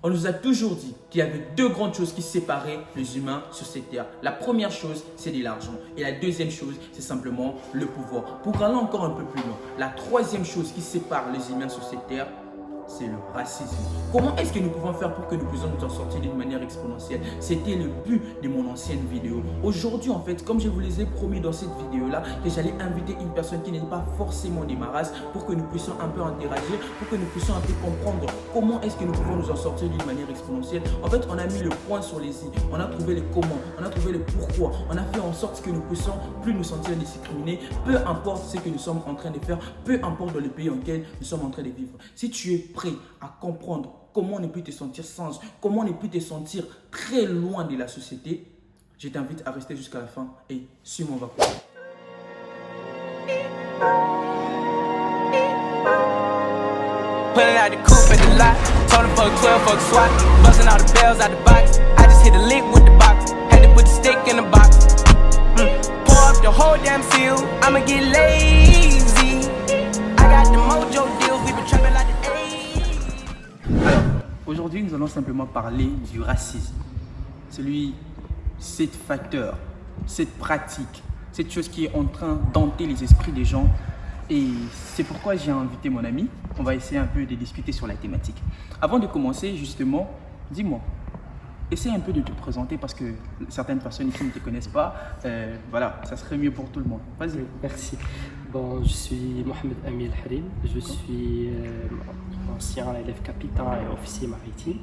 On nous a toujours dit qu'il y avait deux grandes choses qui séparaient les humains sur cette terre. La première chose, c'est de l'argent. Et la deuxième chose, c'est simplement le pouvoir. Pour aller encore un peu plus loin, la troisième chose qui sépare les humains sur cette terre, c'est le racisme. Comment est-ce que nous pouvons faire pour que nous puissions nous en sortir d'une manière exponentielle? C'était le but de mon ancienne vidéo. Aujourd'hui, en fait, comme je vous les ai promis dans cette vidéo-là, que j'allais inviter une personne qui n'est pas forcément des maras pour que nous puissions un peu interagir, pour que nous puissions un peu comprendre comment est-ce que nous pouvons nous en sortir d'une manière exponentielle. En fait, on a mis le point sur les i, on a trouvé les comment, on a trouvé le pourquoi, on a fait en sorte que nous puissions plus nous sentir discriminés, peu importe ce que nous sommes en train de faire, peu importe dans le pays dans lequel nous sommes en train de vivre. Si tu es prêt à comprendre comment ne plus te sentir sans, comment ne plus te sentir très loin de la société, je t'invite à rester jusqu'à la fin et suis-moi, on va courir. Pulling out the coupe at the lot, told him fuck 12, fuck SWAT, busting all the bells out the box. I just hit a lick with the box, had to put the stick in the box. Pour up the whole damn seal, I'ma get lazy. I got the mojo deals, we been trapping like the A's. Alors, aujourd'hui, nous allons simplement parler du racisme. Cet facteur, cette pratique, cette chose qui est en train d'hanter les esprits des gens. Et c'est pourquoi j'ai invité mon ami. On va essayer un peu de discuter sur la thématique. Avant de commencer, justement, dis-moi, essaie un peu de te présenter parce que certaines personnes qui ne te connaissent pas, voilà, ça serait mieux pour tout le monde. Vas-y. Merci. Bon, je suis Mohamed Ami El Harim. Je suis ancien élève capitaine et officier maritime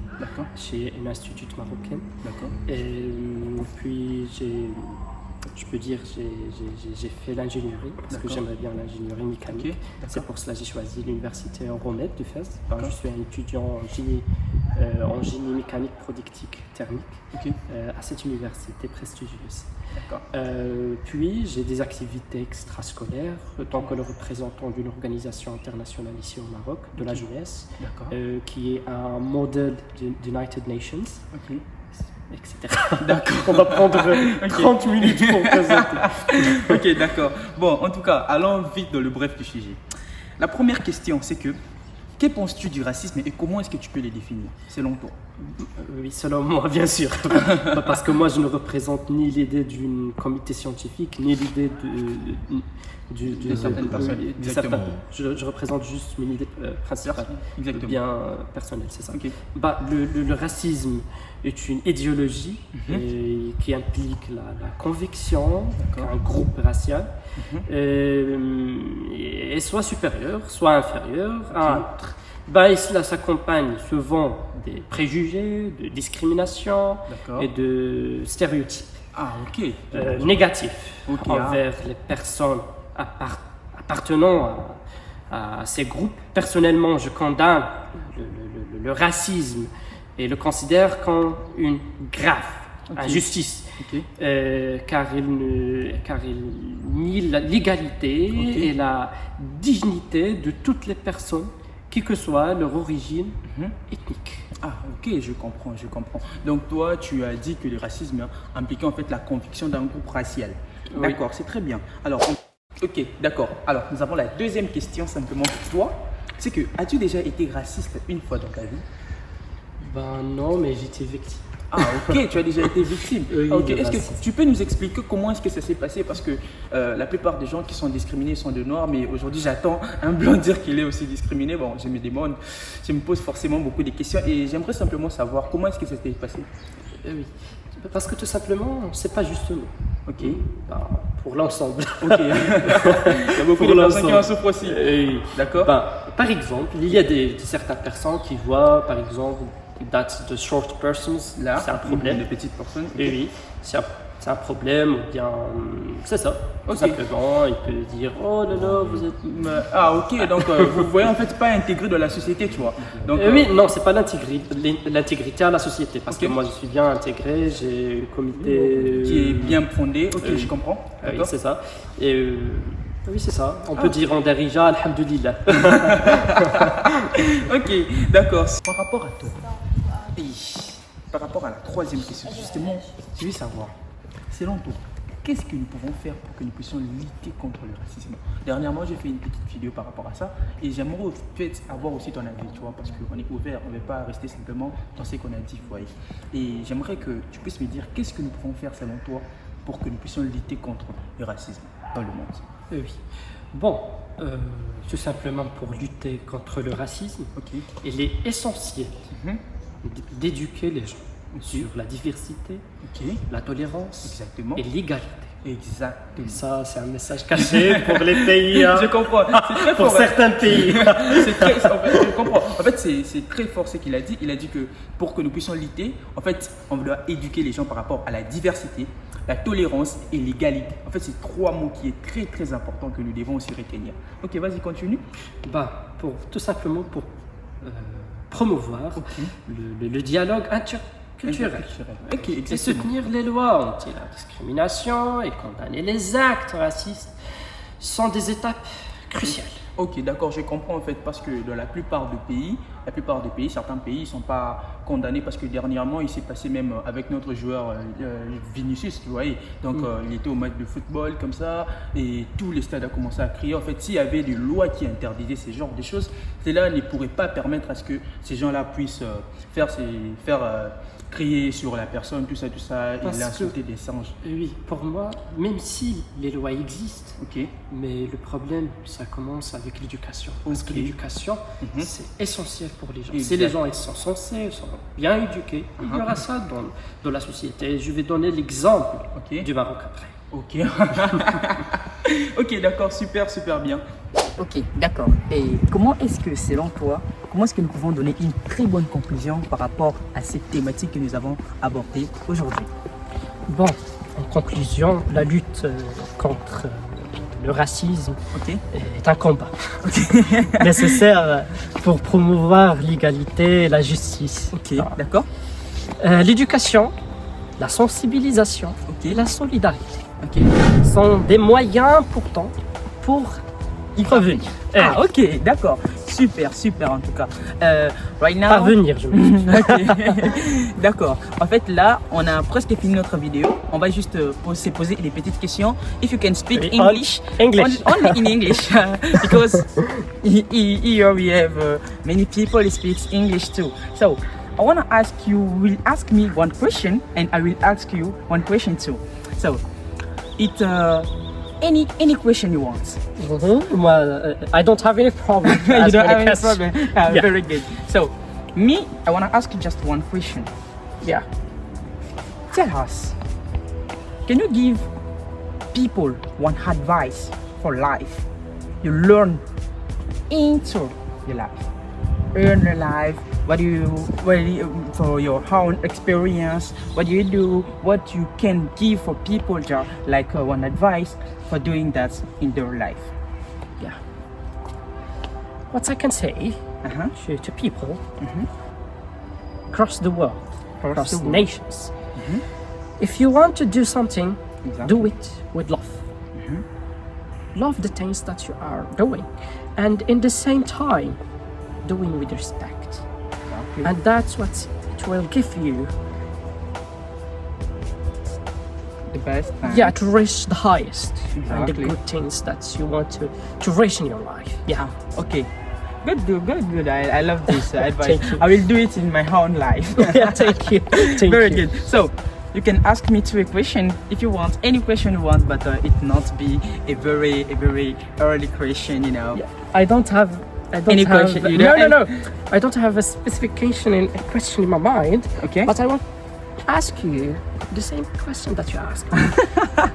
chez une institut marocaine. D'accord. Et puis je peux dire j'ai fait l'ingénierie parce que j'aimerais bien l'ingénierie mécanique. Okay. C'est pour cela que j'ai choisi l'université Euromed de Fès. Je suis un étudiant en génie mécanique productique thermique à cette université prestigieuse. Puis j'ai des activités extrascolaires en tant que le représentant d'une organisation internationale ici au Maroc, de la jeunesse, qui est un modèle des United Nations. Etc. D'accord. On va prendre 30 minutes pour présenter. Ok, d'accord. Bon, en tout cas, allons vite dans le bref du sujet. La première question, c'est que penses-tu du racisme et comment est-ce que tu peux les définir, selon toi? Oui, selon moi, bien sûr. Parce que moi, je ne représente ni l'idée d'un comité scientifique, ni l'idée de certaines personnes. Exactement. Je représente juste une idée principale, bien personnelle, c'est ça. Le racisme est une idéologie qui implique la conviction qu'un groupe racial est soit supérieur, soit inférieur à un autre. Cela s'accompagne souvent des préjugés, de discrimination et de stéréotypes négatifs envers les personnes appartenant à ces groupes. Personnellement, je condamne le racisme et le considère comme une grave injustice, car il nie l'égalité et la dignité de toutes les personnes, quelle que soit leur origine ethnique. Ah, ok, je comprends. Donc toi, tu as dit que le racisme impliquait en fait la conviction d'un groupe racial. D'accord, c'est très bien. Alors, ok, d'accord. Alors, nous avons la deuxième question simplement pour toi. C'est que, as-tu déjà été raciste une fois dans ta vie? Non, mais j'étais victime. Ah, ok, tu as déjà été victime. Oui, est-ce que tu peux nous expliquer comment est-ce que ça s'est passé? Parce que la plupart des gens qui sont discriminés sont de noirs, mais aujourd'hui j'attends un blanc dire qu'il est aussi discriminé. Bon, je me pose forcément beaucoup de questions et j'aimerais simplement savoir comment est-ce que ça s'est passé? Oui, parce que tout simplement, c'est pas juste nous. Ok. Pour l'ensemble. Ok. Il y a beaucoup de personnes qui en souffrent aussi. D'accord. Par exemple, il y a certaines personnes qui voient, par exemple, that's the short persons, là, c'est un problème. Les petites personnes. Oui, c'est un problème, ou bien c'est ça. Tout simplement, il peut dire oh là là, vous êtes. Ah, ok, donc vous voyez en fait pas intégré dans la société, tu vois. Donc, oui, non, c'est pas l'intégrité à la société, parce que moi je suis bien intégré, j'ai un comité qui est bien fondé. Ok, je comprends. Oui, c'est ça. Et oui, c'est ça. On peut dire en Darija, alhamdoulilah. Ok, d'accord. Par rapport à toi, par rapport à la troisième question, justement, je veux savoir, selon toi, qu'est-ce que nous pouvons faire pour que nous puissions lutter contre le racisme? Dernièrement, j'ai fait une petite vidéo par rapport à ça et j'aimerais peut-être avoir aussi ton avis, tu vois, parce qu'on est ouvert, on ne veut pas rester simplement dans ce qu'on a dit, vous voyez. Et j'aimerais que tu puisses me dire qu'est-ce que nous pouvons faire selon toi pour que nous puissions lutter contre le racisme dans le monde. Oui. Bon, tout simplement pour lutter contre le racisme, il est essentiel d'éduquer les gens sur la diversité, la tolérance Exactement. et l'égalité. Exactement. Et ça, c'est un message caché pour les pays. Hein. Je comprends. C'est très pour fort. certains pays. Je comprends. En fait, c'est très fort ce qu'il a dit. Il a dit que pour que nous puissions lutter, en fait, on doit éduquer les gens par rapport à la diversité, la tolérance et l'égalité. En fait, c'est 3 mots qui est très très important que nous devons aussi retenir. Ok, vas-y, continue. Tout simplement pour promouvoir le dialogue interculturel. Et soutenir les lois anti-discrimination et condamner les actes racistes sont des étapes cruciales. Ok, d'accord, je comprends en fait parce que dans la plupart des pays, certains pays ne sont pas condamnés parce que dernièrement, il s'est passé même avec notre joueur Vinicius, tu vois. Donc, il était au match de football comme ça et tous les stades ont commencé à crier. En fait, s'il y avait des lois qui interdisaient ce genre de choses, cela ne pourrait pas permettre à ce que ces gens-là puissent crier sur la personne, tout ça, et l'insulter des singes. Oui, pour moi, même si les lois existent, mais le problème, ça commence avec l'éducation. Parce que l'éducation, c'est essentiel pour les gens. Si les gens sont censés, sont bien éduqués, il y aura ça dans la société. Je vais donner l'exemple du Maroc après. Ok. Ok, d'accord, super bien. Ok, d'accord. Et comment est-ce que, selon toi, nous pouvons donner une très bonne conclusion par rapport à cette thématique que nous avons abordée aujourd'hui? Bon, en conclusion, la lutte contre le racisme est un combat nécessaire pour promouvoir l'égalité et la justice. Ok, d'accord. L'éducation, la sensibilisation et la solidarité sont des moyens pourtant pour y revenir. Ah, ok, d'accord. Super en tout cas. Right now. Parvenir, je me dis. D'accord. En fait, là, on a presque fini notre vidéo. On va juste se poser des petites questions. If you can speak English. Only in English. Because here we have many people who speak English too. So, I want to ask you, will ask me one question and I will ask you one question too. So, it's any question you want. Well, I don't have any problem. You don't have any problem. Very good. So, I want to ask you just one question. Yeah. Tell us, can you give people one advice for life you learn into your life? Earn your life. What do you for your own experience? What do you do? What you can give for people, like one advice for doing that in their life? Yeah. What I can say to people across the world, across the nations, if you want to do something, do it with love. Love the things that you are doing, and in the same time, doing with respect. And that's what it will give you. The best time. Yeah, to reach the highest and the good things that you want to reach in your life. Yeah. Okay. Good. I love this advice. I will do it in my own life. Yeah, thank you. Very good. So, you can ask me a question if you want, any question you want, but it not be a very early question, you know. Yeah. I don't have any question. No. I don't have a specific question in my mind. Okay. But I want to ask you the same question that you asked.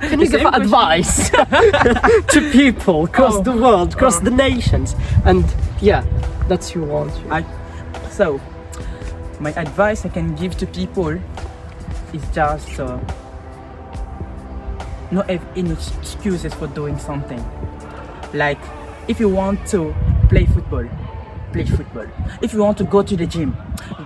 Can you give advice to people across the world, across the nations? And yeah, that's you want. So, my advice I can give to people is just not have any excuses for doing something. Like, if you want to play football, play football. If you want to go to the gym,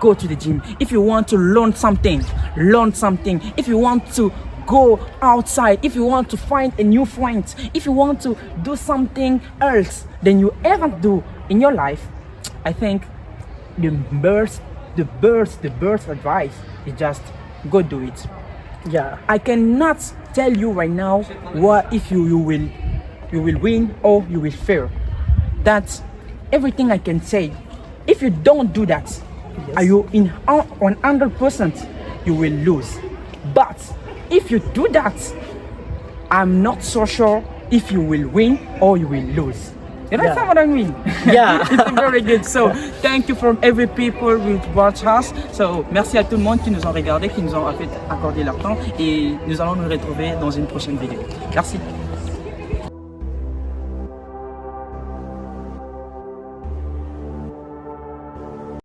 go to the gym. If you want to learn something, learn something. If you want to go outside, if you want to find a new friend, if you want to do something else than you ever do in your life, I think the best advice is just go do it. Yeah. I cannot tell you right now what if you will win or you will fail. That's everything I can say. If you don't do that, are you in 100% you will lose. But if you do that, I'm not so sure if you will win or you will lose. You understand what I mean? Yeah. It's very good. So, thank you from every people who watch us. So, merci à tout le monde qui nous ont regardé, qui nous ont accordé leur temps. Et nous allons nous retrouver dans une prochaine vidéo. Merci.